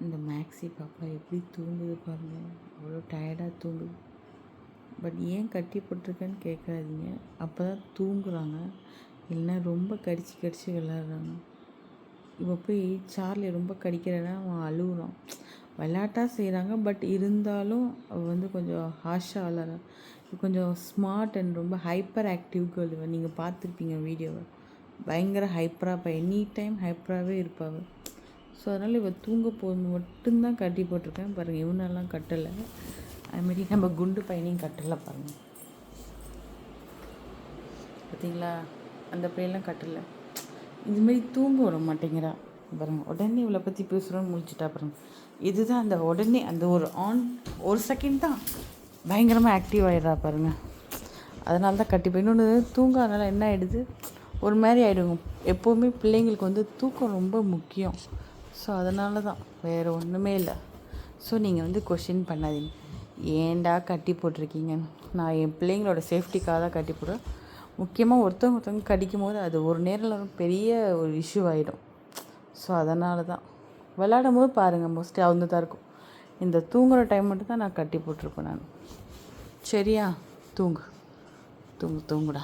இந்த மேக்ஸி பாப்பா எப்படி தூங்குது பாருங்கள், அவ்வளோ டயர்டாக தூங்குது. பட் ஏன் கட்டி போட்டிருக்கேன்னு கேட்காதீங்க, அப்போ தான் தூங்குறாங்க, இல்லைன்னா ரொம்ப கடிச்சு கடிச்சு விளாட்றாங்க. இப்போ போய் சார்லி ரொம்ப கடிக்கிறேன்னா அவன் அழுகுறான். விளையாட்டாக செய்கிறாங்க, பட் இருந்தாலும் அவள் கொஞ்சம் ஹாஷாக விளாட்றான். கொஞ்சம் ஸ்மார்ட் அண்ட் ரொம்ப ஹைப்பர் ஆக்டிவ் கேர்ள். நீங்கள் பார்த்துருப்பீங்க வீடியோவை. பயங்கர ஹைப்பராக இப்போ எனி டைம் ஹைப்பராகவே இருப்பாள். ஸோ அதனால் இவள் தூங்க போது மட்டும்தான் கட்டி போட்டிருக்கேன் பாருங்கள். இவனெல்லாம் கட்டலை. அதுமாரி நம்ம குண்டு பையனையும் கட்டலை பாருங்கள். பார்த்தீங்களா, அந்த பையெல்லாம் கட்டலை. இதுமாரி தூங்க விட மாட்டேங்கிறா பாருங்கள். உடனே இவளை பற்றி பேசுகிறோன்னு முடிச்சுட்டா பாருங்கள். இதுதான் அந்த உடனே அந்த ஒரு செகண்ட் தான் பயங்கரமாக ஆக்டிவ் ஆகிடுறா பாருங்கள். அதனால தான் கட்டி போய் இன்னொன்று தூங்காதனால என்ன ஆகிடுது, ஒரு மாதிரி ஆகிடுங்க. எப்போவுமே பிள்ளைங்களுக்கு தூக்கம் ரொம்ப முக்கியம். ஸோ அதனால தான், வேறு ஒன்றுமே இல்லை. ஸோ நீங்கள் கொஷின் பண்ணாதீங்க, ஏன்டா கட்டி போட்டிருக்கீங்கன்னு. நான் என் பிள்ளைங்களோட சேஃப்டிக்காக தான் கட்டி போடுறேன். முக்கியமாக ஒருத்தவங்க கடிக்கும் போது அது ஒரு நேரில் பெரிய ஒரு இஷ்யூ ஆகிடும். ஸோ அதனால தான் விளாடும் போது பாருங்கள், மோஸ்ட்லி அவங்க தான் இருக்கும். இந்த தூங்குகிற டைம் மட்டும் தான் நான் கட்டி போட்டிருப்பேன் நான். சரியா, தூங்குடா.